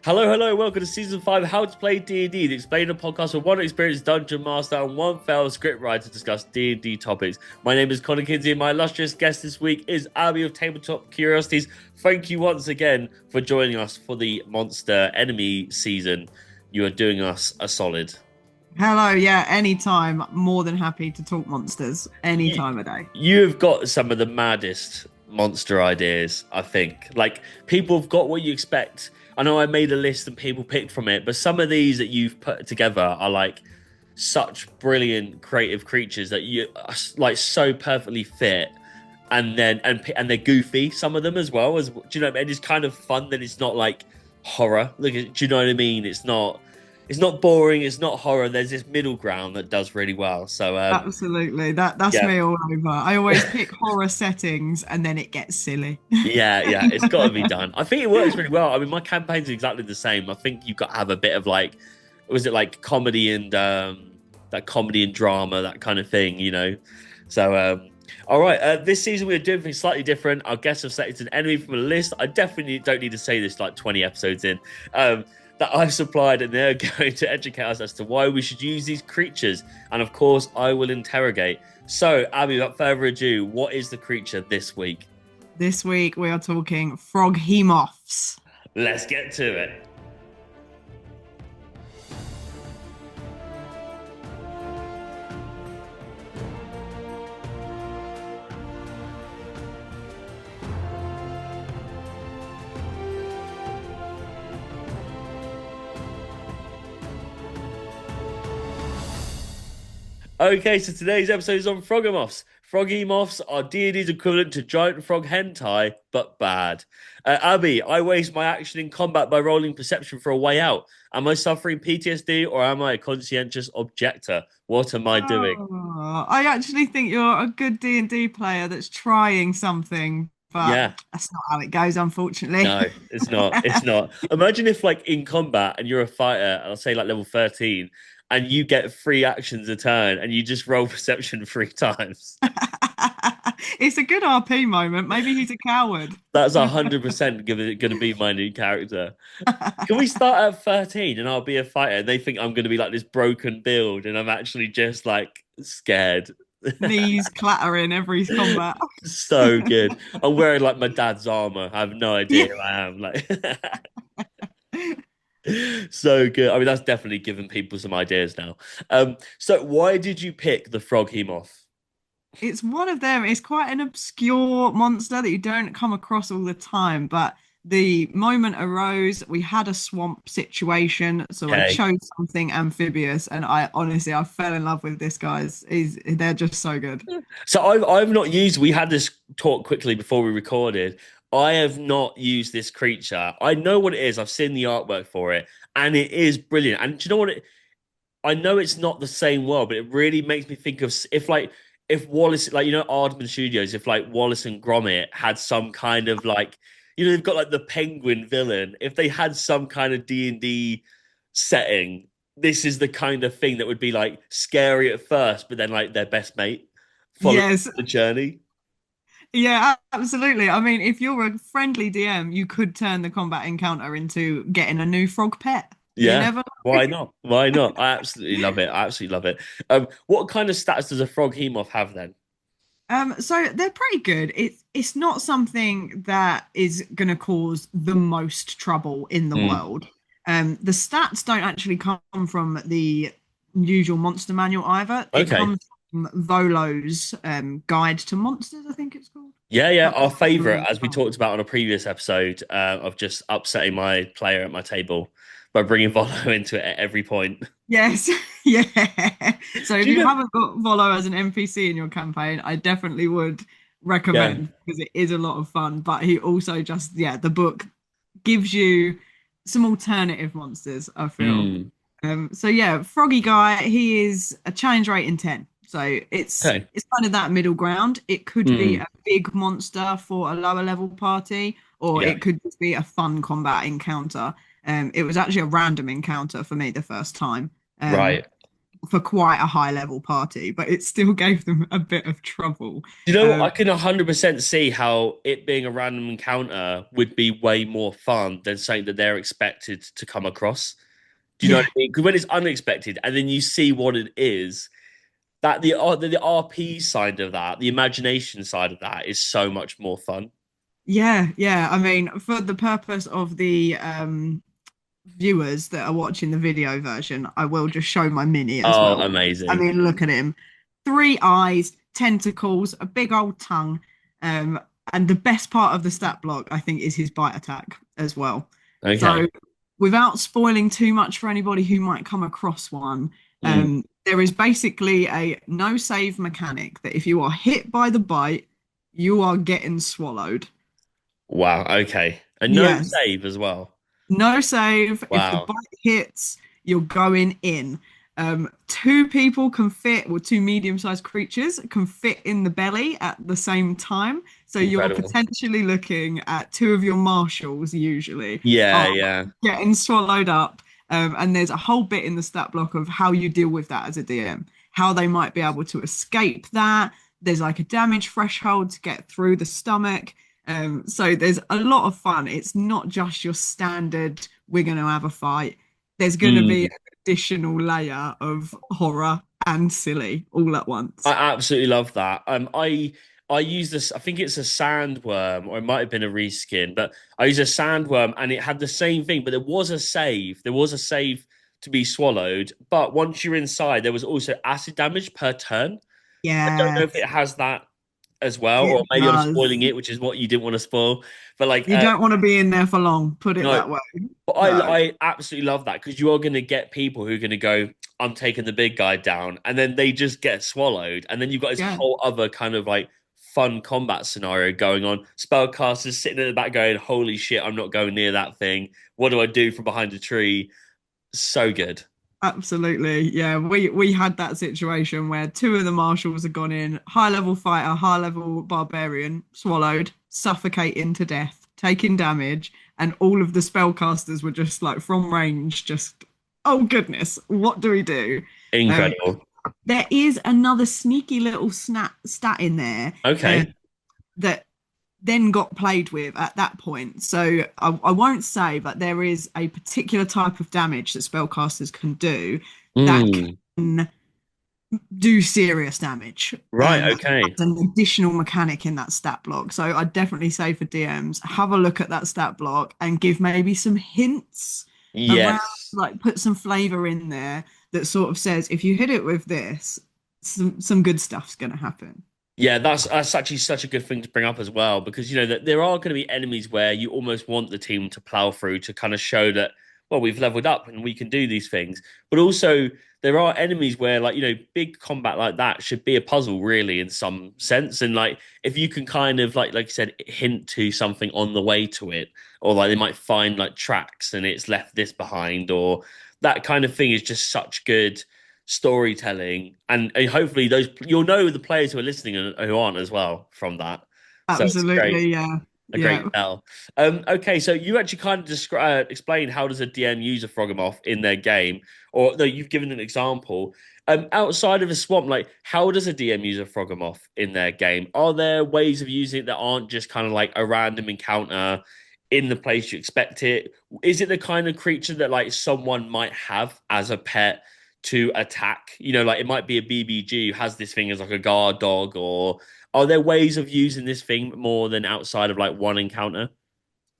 Hello, hello, welcome to Season 5 How to Play D&D, the explainer podcast for one experienced dungeon master and one failed script writer to discuss D&D topics. My name is Kinsey and my illustrious guest this week is Abby of Tabletop Curiosities. Thank you once again for joining us for the Monster Enemy season. You are doing us a solid. Hello, yeah, anytime. More than happy to talk monsters any time of day. You've got some of the maddest monster ideas, I think. Like, people have got what you expect. I know I made a list and people picked from it, but some of these that you've put together are like such brilliant creative creatures that you like so perfectly fit, and they're goofy. Some of them as well as do you know? And it's kind of fun that it's not like horror. Look, do you know what I mean? It's not boring. It's not horror. There's this middle ground that does really well. So absolutely, that's me all over. I always pick horror settings and then it gets silly. Yeah, it's got to be done. I think it works really well. I mean, my campaign's exactly the same. I think you've got to have a bit of like, was it like comedy and that comedy and drama, that kind of thing, you know? So, all right, this season we're doing things slightly different. Our guests have selected an enemy from a list. I definitely don't need to say this like 20 episodes in. That I've supplied, and they're going to educate us as to why we should use these creatures. And of course, I will interrogate. So, Abby, without further ado, what is the creature this week? This week we are talking Froghemoths. Let's get to it. Okay, so today's episode is on Froghemoths. Froghemoths are D&D's equivalent to giant frog hentai, but bad. Abby, I waste my action in combat by rolling perception for a way out. Am I suffering PTSD or am I a conscientious objector? What am I doing? I actually think you're a good D&D player that's trying something, but Yeah. that's not how it goes, unfortunately. No, it's not. It's not. Imagine if, like, in combat and you're a fighter, I'll say like level 13, and you get 3 actions a turn and you just roll perception 3 times. It's a good RP moment. Maybe he's a coward. That's 100% going to be my new character. Can we start at 13 and I'll be a fighter? And they think I'm going to be like this broken build and I'm actually just like scared. Knees clattering every combat. So good. I'm wearing like my dad's armor. I have no idea who I am. Like, so good. I mean, that's definitely given people some ideas now. So why did you pick the Froghemoth? It's one of them. It's quite an obscure monster that you don't come across all the time, but the moment arose, we had a swamp situation, so I chose something amphibious, and I fell in love with this, guys. They're just so good. So I've not used. We had this talk quickly before we recorded. I have not used this creature. I know what it is. I've seen the artwork for it, and it is brilliant. And do you know what? I know it's not the same world, but it really makes me think of if Wallace, like, you know, Aardman Studios, if like Wallace and Gromit had some kind of like, you know, they've got like the penguin villain. If they had some kind of D&D setting, this is the kind of thing that would be like scary at first, but then like their best mate follows the journey. Yeah, absolutely. I mean, if you're a friendly DM, you could turn the combat encounter into getting a new frog pet. Yeah, why not? Why not? I absolutely love it. I absolutely love it. What kind of stats does a Froghemoth have then? So they're pretty good. It's not something that is going to cause the most trouble in the world. The stats don't actually come from the usual monster manual either. It comes from Volo's Guide to Monsters, I think it's called. Yeah, our favorite, as we talked about on a previous episode, of just upsetting my player at my table by bringing Volo into it at every point. Yes, yeah. So if you haven't got Volo as an NPC in your campaign, I definitely would recommend, because it is a lot of fun. But he also just, the book gives you some alternative monsters, I feel. So yeah, Froggy Guy, he is a challenge rating 10. So it's kind of that middle ground. It could be a big monster for a lower level party, or it could just be a fun combat encounter. It was actually a random encounter for me the first time. Right. for quite a high level party, but it still gave them a bit of trouble. You know what? Um, I can 100% see how it being a random encounter would be way more fun than something that they're expected to come across. Do you know what yeah, I mean? Because when it's unexpected and then you see what it is, that the RP side of that, the imagination side of that is so much more fun. yeah. I mean, for the purpose of the viewers that are watching the video version, I will just show my mini as Oh, well. I amazing. mean, look at him. Three eyes, tentacles, a big old tongue. Um, and the best part of the stat block, I think, is his bite attack as well. Okay. So, without spoiling too much for anybody who might come across one, Mm. there is basically a no save mechanic that if you are hit by the bite, you are getting swallowed. Wow. Okay. And no Yes. save as well. No save. If the Wow. bite hits, you're going in. Two people can fit, or two medium-sized creatures can fit in the belly at the same time. So you're Incredible. potentially looking at two of your marshals usually Yeah, are yeah. getting swallowed up. And there's a whole bit in the stat block of how you deal with that as a DM, how they might be able to escape that. There's like a damage threshold to get through the stomach. So there's a lot of fun. It's not just your standard, we're going to have a fight. There's going to be Mm. an additional layer of horror and silly all at I once. absolutely love that. I use this. I think it's a sandworm, or it might have been a reskin, but I use a sandworm, and it had the same thing. But there was a save. There was a save to be swallowed. But once you're inside, there was also acid damage per turn. I don't know if Yes, it has that as well, it or maybe I'm spoiling does. it, which is what you didn't want to spoil. But like, You don't want to be in there for long, put it no, that way. but No. I absolutely love that because you are going to get people who are going to go, I'm taking the big guy down, and then they just get swallowed, and then you've got this Yeah. whole other kind of like fun combat scenario going on. Spellcasters sitting in the back going, "Holy shit, I'm not going near that thing. What do I do from behind a tree?" So good. Absolutely. Yeah, we had that situation where two of the marshals had gone in, high level fighter, high level barbarian, swallowed, suffocating to death, taking damage, and all of the spellcasters were just like from range, just oh goodness, what do we do? Um, Incredible. there is another sneaky little stat in there Okay. that then got played with at that point. So I won't say, but there is a particular type of damage that spellcasters can do that Mm. can do serious damage. Right. As Okay. an additional mechanic in that stat block. So I'd definitely say for DMs, have a look at that stat block and give maybe some hints around, Yes. like put some flavor in there that sort of says if you hit it with this, some good stuff's gonna happen. Yeah, that's actually such a good thing to bring up as well because you know that there are going to be enemies where you almost want the team to plow through to kind of show that well we've leveled up and we can do these things. But also there are enemies where like you know big combat like that should be a puzzle really in some sense and like if you can kind of like you said hint to something on the way to it or like they might find like tracks and it's left this behind or that kind of thing is just such good storytelling, and hopefully those you'll know the players who are listening and who aren't as well from that. So it's great, Absolutely, yeah. a great Yeah. tell. Okay, so you actually kind of explain how does a DM use a Froghemoth in their game, or no, you've given an example. Outside of a swamp, like how does a DM use a Froghemoth in their game? Are there ways of using it that aren't just kind of like a random encounter in the place you expect it? Is it the kind of creature that like someone might have as a pet? To attack. You know, like it might be a BBG who has this thing as like a guard dog, or are there ways of using this thing more than outside of like one encounter?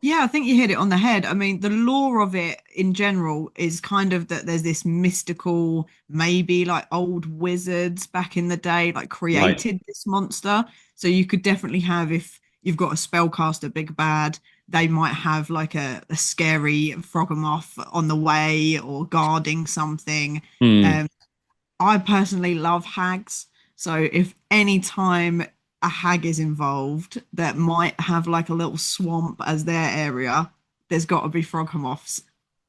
Yeah, I think you hit it on the head. I mean, the lore of it in general is kind of that there's this mystical, maybe like old wizards back in the day, like Right. created this monster. So you could definitely have, if you've got a spellcaster big bad, they might have like a scary Froghemoth on the way or guarding something. Hmm. Um, I personally love hags. So if any time a hag is involved that might have like a little swamp as their area, there's got to be Froghemoths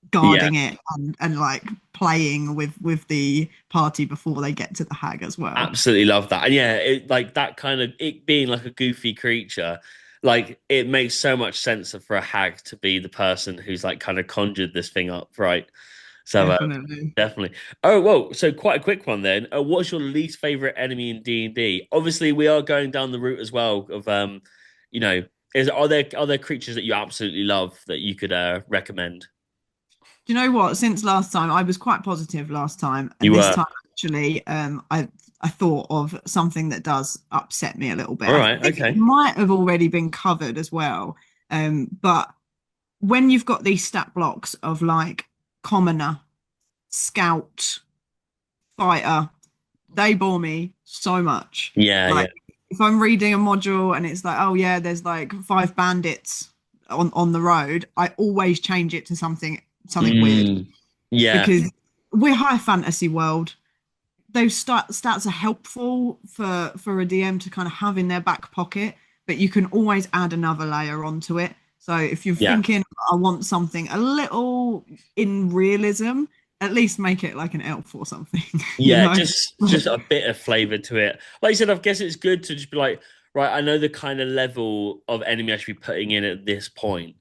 Yeah, guarding it and like playing with the party before they get to the hag as well. absolutely love that. And yeah, it, like that kind of it being like a goofy creature, like it makes so much sense for a hag to be the person who's like kind of conjured this thing up, right? So Definitely. definitely. Oh well, so quite a quick one then. What's your least favorite enemy in D&D? Obviously, we are going down the route as well of you know, are there creatures that you absolutely love that you could recommend? Do you know what? Since last time, I was quite positive last time, and You this were. time actually, I thought of something that does upset me a little bit. All I right, think it okay. might have already been covered as well. But when you've got these stat blocks of like commoner, scout, fighter, they bore me so much. Yeah, yeah. Like if I'm reading a module and it's like, oh yeah, there's like five bandits on the road, I always change it to something weird Mm, yeah, because we're high fantasy world. Those stats are helpful for a DM to kind of have in their back pocket, but you can always add another layer onto it. So if you're yeah. thinking, I want something a little in realism, at least make it like an elf or something, you Yeah, know? just a bit of flavor to it. Like I said, I guess it's good to just be like, right, I know the kind of level of enemy I should be putting in at this point,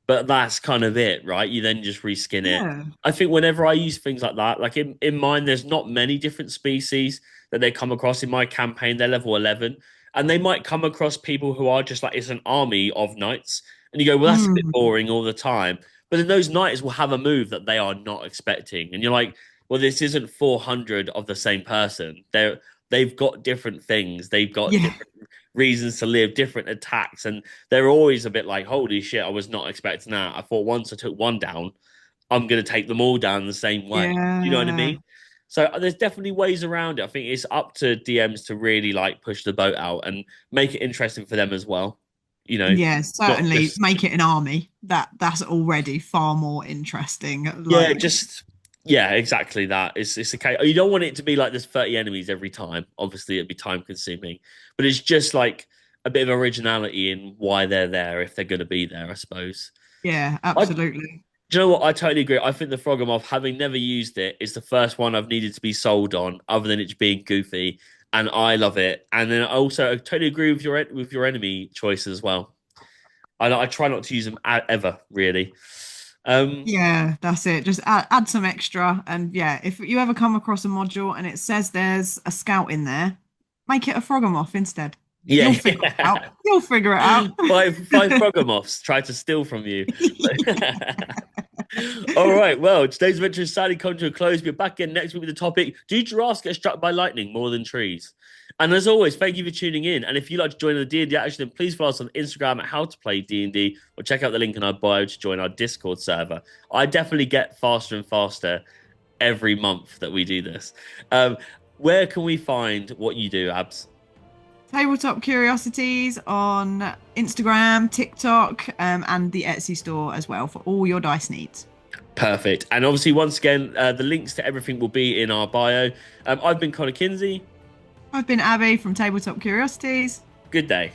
but that's kind of it, right? You then just reskin it. Yeah. I think whenever I use things like that, like in mine, there's not many different species that they come across in my campaign. They're level 11, and they might come across people who are just like, it's an army of knights. And you go, well, that's a bit Mm, boring all the time. But then those knights will have a move that they are not expecting. And you're like, well, this isn't 400 of the same person. They've got different things. They've got yeah. different reasons to live, different attacks, and they're always a bit like, "Holy shit, I was not expecting that." I thought once I took one down, I'm going to take them all down the same way. Do you know what I Yeah. mean? So there's definitely ways around it. I think it's up to DMs to really like push the boat out and make it interesting for them as well. You know, Yeah, not certainly just make it an army. That's already far more interesting. yeah, Like, just yeah, exactly that. It's okay. You don't want it to be like there's 30 enemies every time. Obviously, it'd be time consuming, but it's just like a bit of originality in why they're there if they're going to be there. I suppose. yeah, Do absolutely. you know what? I totally agree. I think the Froghemoth, having never used it, is the first one I've needed to be sold on, other than it being goofy, and I love it. And then I totally agree with your enemy choice as well. I try not to use them ever, really. Um, Yeah, that's it. Just add some extra. And yeah, if you ever come across a module and it says there's a scout in there, make it a Froghemoth instead. You'll yeah, figure it out. yeah. You'll figure it out. Five Froghemoths try to steal from you. All right. Well, today's adventure is sadly come to a close. We're back in next week with the topic: do giraffes get struck by lightning more than trees? And as always, thank you for tuning in. And if you'd like to join the D&D action, then please follow us on Instagram at How to Play D&D, or check out the link in our bio to join our Discord server. I definitely get faster and faster every month that we do this. Um, where can we find what you do, Abs? Tabletop Curiosities on Instagram, TikTok, and the Etsy store as well for all your dice needs. Perfect. And obviously, once again, the links to everything will be in our bio. I've been Connor Kinsey. I've been Abby from Tabletop Curiosities. Good day.